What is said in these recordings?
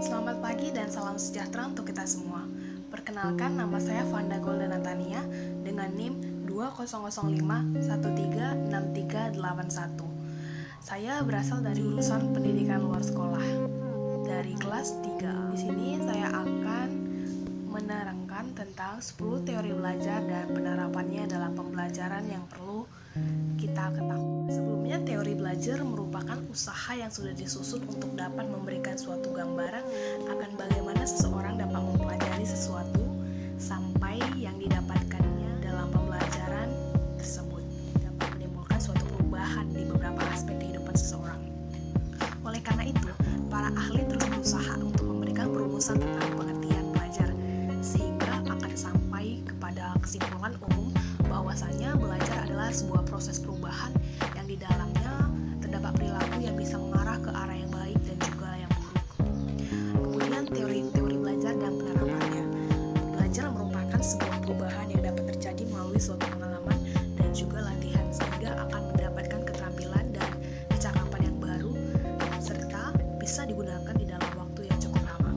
Selamat pagi dan salam sejahtera untuk kita semua. Perkenalkan, nama saya Vanda Golda Natania dengan NIM 2005136381. Saya berasal dari jurusan Pendidikan Luar Sekolah dari kelas 3. Di sini saya akan menerangkan tentang 10 teori belajar dan penerapannya dalam pembelajaran yang perlu kita ketahui. Sebelumnya, teori belajar merupakan usaha yang sudah disusun untuk dapat memberikan suatu gambaran akan bagaimana seseorang dapat mempelajari sesuatu sampai yang didapatkannya dalam pembelajaran tersebut dapat menimbulkan suatu perubahan di beberapa aspek kehidupan seseorang. Oleh karena itu, para ahli terus berusaha untuk memberikan perumusan tentang pengertian belajar sehingga akan sampai kepada kesimpulan umum bahwasanya belajar adalah sebuah proses perubahan yang di dalamnya terdapat perilaku yang bisa mengarah ke arah yang baik dan juga yang buruk. Kemudian teori belajar dan penerapannya. Belajar merupakan sebuah perubahan yang dapat terjadi melalui suatu pengalaman dan juga latihan sehingga akan mendapatkan keterampilan dan kecakapan yang baru serta bisa digunakan di dalam waktu yang cukup lama.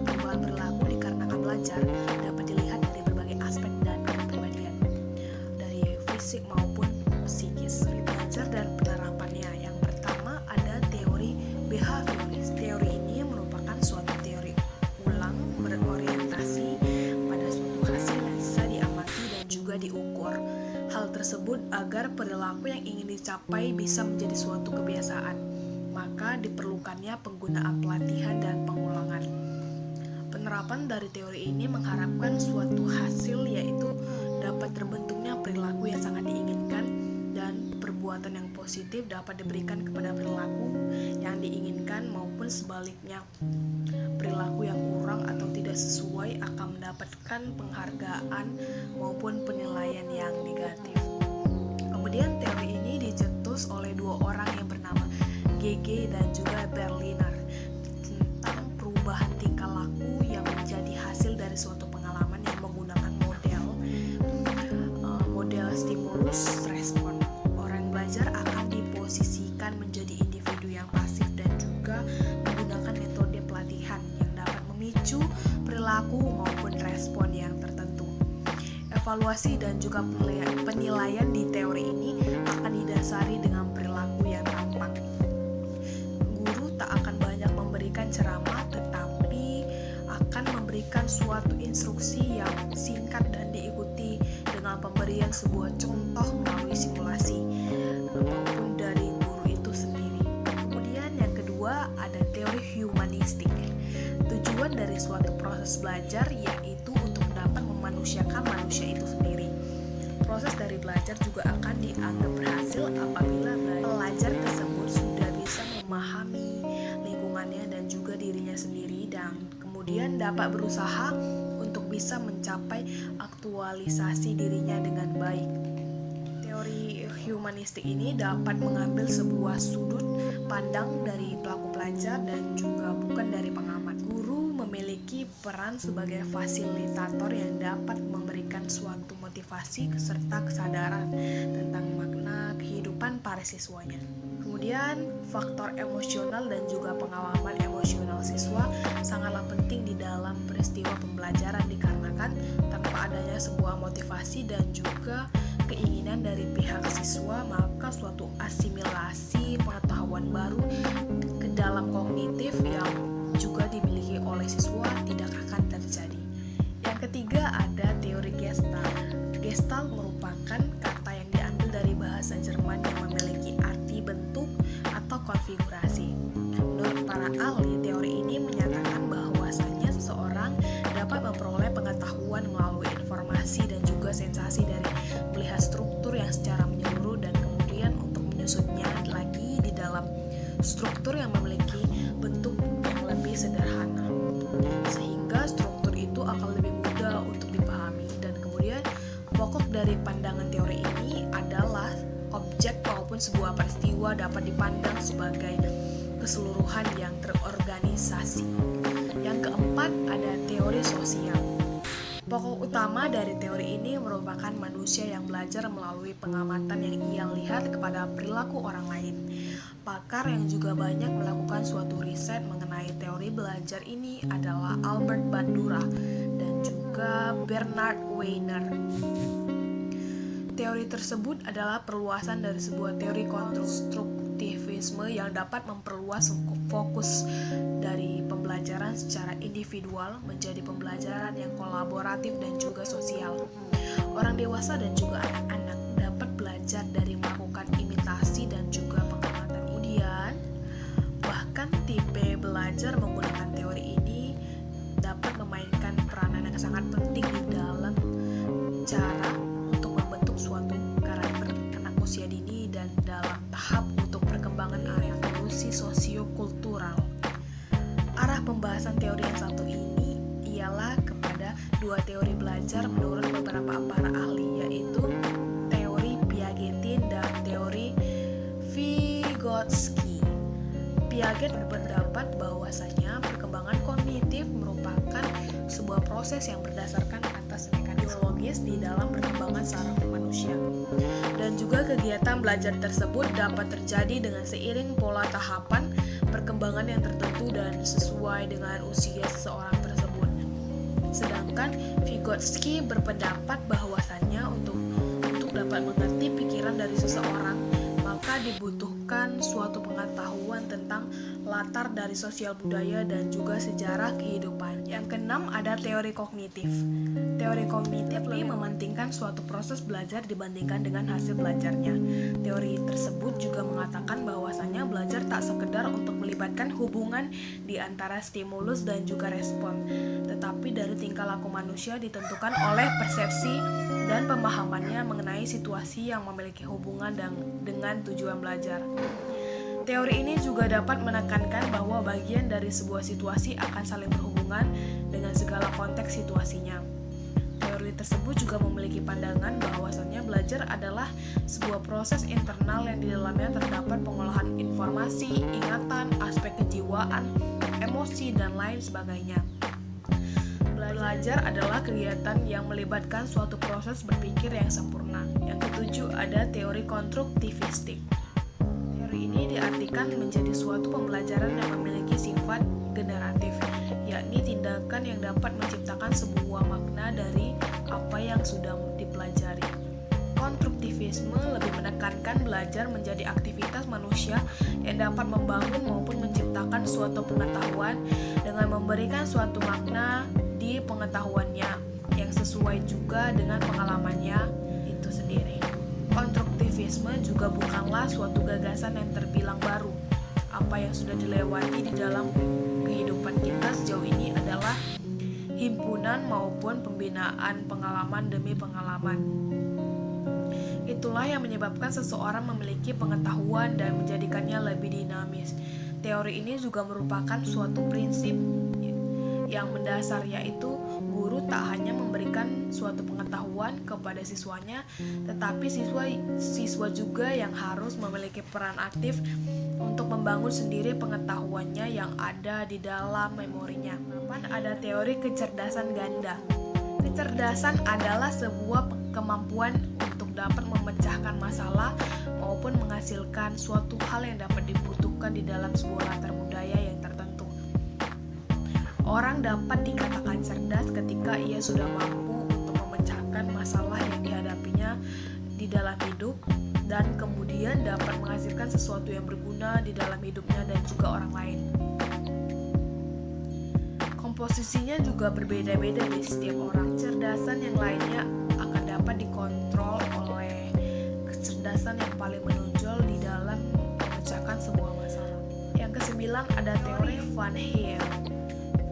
Perubahan perilaku dikarenakan belajar dapat dilihat dari berbagai aspek dan kepribadian, dari fisik maupun psikis. Belajar dan penerapannya. Yang pertama ada teori behavioris. Teori ini merupakan suatu teori ulang berorientasi pada suatu hasil yang bisa diamati dan juga diukur. Hal tersebut agar perilaku yang ingin dicapai bisa menjadi suatu kebiasaan, maka diperlukannya penggunaan pelatihan dan pengulangan. Penerapan dari teori ini mengharapkan suatu hasil, yaitu dapat terbentuknya perilaku yang sangat diinginkan dan perbuatan yang positif dapat diberikan kepada perilaku yang diinginkan maupun sebaliknya. Perilaku yang kurang atau tidak sesuai akan mendapatkan penghargaan maupun penilaian yang negatif. Kemudian teori ini dicetus oleh dua orang yang bernama Gege dan juga Berliner tentang perubahan tingkah laku yang menjadi hasil dari suatu pengalaman yang menggunakan model stimulus respon. Orang belajar akan diposisikan menjadi individu yang pasif dan juga menggunakan metode pelatihan yang dapat memicu perilaku maupun respon yang tertentu. Evaluasi dan juga penilaian di teori ini akan didasari dengan perilaku yang tampak. Guru tak akan banyak memberikan ceramah, tetapi akan memberikan suatu instruksi yang singkat dan diikuti dengan pemberian sebuah contoh melalui simulasi maupun dari guru itu sendiri. Kemudian yang kedua ada teori humanistik. Tujuan dari suatu proses belajar yaitu untuk dapat memanusiakan manusia itu sendiri. Proses dari belajar juga akan dianggap berhasil apabila pelajar tersebut sudah bisa memahami lingkungannya dan juga dirinya sendiri dan kemudian dapat berusaha untuk bisa mencapai aktualisasi dirinya dengan baik. Teori humanistik ini dapat mengambil sebuah sudut pandang dari pelaku belajar dan juga bukan dari pengamat. Guru memiliki peran sebagai fasilitator yang dapat memberikan suatu motivasi serta kesadaran tentang makna kehidupan para siswanya. Kemudian, faktor emosional dan juga pengalaman emosional siswa sangatlah penting di dalam peristiwa pembelajaran dikarenakan tanpa adanya sebuah motivasi dan juga keinginan dari pihak siswa, maka suatu asimilasi pengetahuan baru ke dalam kognitif yang juga dimiliki oleh siswa tidak akan terjadi. Yang ketiga ada teori Gestalt. Gestalt merupakan kata yang diambil dari bahasa Jerman yang memiliki arti bentuk atau konfigurasi. Menurut para ahli, teori ini menyatakan bahwasanya seseorang dapat memperoleh pengetahuan melalui informasi dan juga sensasi dari melihat struktur yang secara menyeluruh dan kemudian untuk menyusunnya lagi di dalam struktur yang memiliki bentuk yang lebih sederhana, sehingga struktur itu akan lebih mudah untuk dipahami. Dan kemudian pokok dari pandangan teori ini adalah objek maupun sebuah peristiwa dapat dipandang sebagai keseluruhan yang terorganisasi. Yang keempat ada teori sosial. Pokok utama dari teori ini merupakan manusia yang belajar melalui pengamatan yang ia lihat kepada perilaku orang lain. Pakar yang juga banyak melakukan suatu riset mengenai teori belajar ini adalah Albert Bandura dan juga Bernard Wiener. Teori tersebut adalah perluasan dari sebuah teori konstruktivisme yang dapat memperluas fokus dari pembelajaran secara individual menjadi pembelajaran yang kolaboratif dan juga sosial. Orang dewasa dan juga anak-anak dapat belajar dari melakukan imitasi dan juga pengamatan. Kemudian, bahkan tipe belajar menggunakan teori ini dapat memainkan peranan yang sangat penting di dalam cara untuk membentuk suatu karakter anak usia dini dan dalam tahap untuk perkembangan area evolusi sosiokultural. Arah pembahasan teori yang satu ini ialah kepada dua teori belajar menurut beberapa para ahli, yaitu teori Piagetin dan teori Vygotsky. Piaget berpendapat bahwasanya perkembangan kognitif merupakan sebuah proses yang berdasarkan atas mekanisme biologis di dalam perkembangan saraf manusia. Dan juga kegiatan belajar tersebut dapat terjadi dengan seiring pola tahapan perkembangan yang tertentu dan sesuai dengan usia seseorang tersebut. Sedangkan Vygotsky berpendapat bahwasannya untuk dapat mengerti pikiran dari seseorang, maka dibutuhkan suatu pengetahuan tentang latar dari sosial budaya dan juga sejarah kehidupan. Yang keenam ada teori kognitif. Teori kognitif lebih mementingkan suatu proses belajar dibandingkan dengan hasil belajarnya. Teori tersebut juga mengatakan bahwasannya belajar tak sekedar untuk melibatkan hubungan di antara stimulus dan juga respon, tetapi dari tingkah laku manusia ditentukan oleh persepsi dan pemahamannya mengenai situasi yang memiliki hubungan dengan tujuan belajar. Teori ini juga dapat menekankan bahwa bagian dari sebuah situasi akan saling berhubungan dengan segala konteks situasinya. Teori tersebut juga memiliki pandangan bahwasannya belajar adalah sebuah proses internal yang di dalamnya terdapat pengolahan informasi, ingatan, aspek kejiwaan, emosi, dan lain sebagainya. Belajar adalah kegiatan yang melibatkan suatu proses berpikir yang sempurna. Yang ketujuh ada teori konstruktivistik. Teori ini diartikan menjadi suatu pembelajaran yang memiliki sifat generatif, yakni tindakan yang dapat menciptakan sebuah makna dari apa yang sudah dipelajari. Konstruktivisme lebih menekankan belajar menjadi aktivitas manusia yang dapat membangun maupun menciptakan suatu pengetahuan dengan memberikan suatu makna di pengetahuannya yang sesuai juga dengan pengalamannya itu sendiri. Konstruktivisme juga bukanlah suatu gagasan yang terbilang baru. Apa yang sudah dilewati di dalam kehidupan kita sejauh ini adalah himpunan maupun pembinaan pengalaman demi pengalaman. Itulah yang menyebabkan seseorang memiliki pengetahuan dan menjadikannya lebih dinamis. Teori ini juga merupakan suatu prinsip yang mendasar, yaitu guru tak hanya memberikan suatu pengetahuan kepada siswanya, tetapi siswa juga yang harus memiliki peran aktif untuk membangun sendiri pengetahuannya yang ada di dalam memorinya. Ada teori kecerdasan ganda. Kecerdasan adalah sebuah kemampuan untuk dapat memecahkan masalah maupun menghasilkan suatu hal yang dapat dibutuhkan di dalam sebuah latar budaya yang tertentu. Orang dapat dikatakan cerdas ketika ia sudah mampu untuk memecahkan masalah yang dihadapinya di dalam hidup dan kemudian dapat menghasilkan sesuatu yang berguna di dalam hidupnya dan juga orang lain. Komposisinya juga berbeda-beda di setiap orang. Kecerdasan yang lainnya akan dapat dikontrol oleh kecerdasan yang paling menonjol di dalam memecahkan sebuah masalah. Yang kesembilan ada teori Van Heel.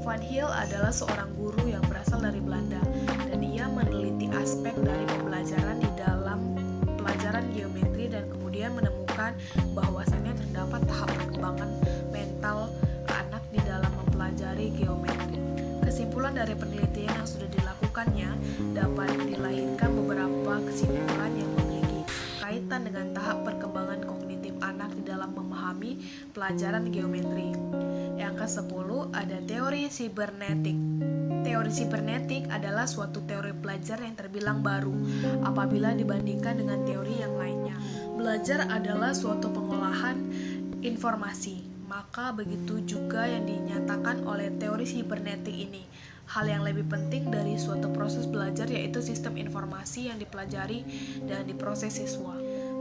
Van Heel adalah seorang guru yang berasal dari Belanda dan ia meneliti aspek dari pembelajaran di dalam pelajaran geometri dan kemudian menemukan bahwasannya terdapat tahap perkembangan mental anak di dalam mempelajari geometri. Kesimpulan dari penelitian yang sudah dilakukannya dapat dilahirkan beberapa kesimpulan yang memiliki kaitan dengan tahap perkembangan kognitif anak. anak di dalam memahami pelajaran geometri. Yang ke-10 ada teori sibernetik. Teori sibernetik adalah suatu teori belajar yang terbilang baru apabila dibandingkan dengan teori yang lainnya. Belajar adalah suatu pengolahan informasi, maka begitu juga yang dinyatakan oleh teori sibernetik ini. Hal yang lebih penting dari suatu proses belajar yaitu sistem informasi yang dipelajari dan diproses siswa.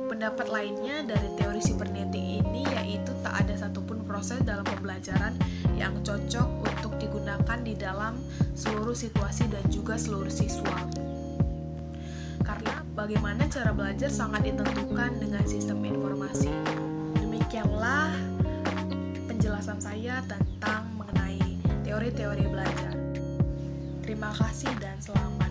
Pendapat lainnya dari teori sibernetik ini yaitu tak ada satupun proses dalam pembelajaran yang cocok untuk digunakan di dalam seluruh situasi dan juga seluruh siswa. Karena bagaimana cara belajar sangat ditentukan dengan sistem informasi. Demikianlah penjelasan saya tentang mengenai teori-teori belajar. Terima kasih dan selamat.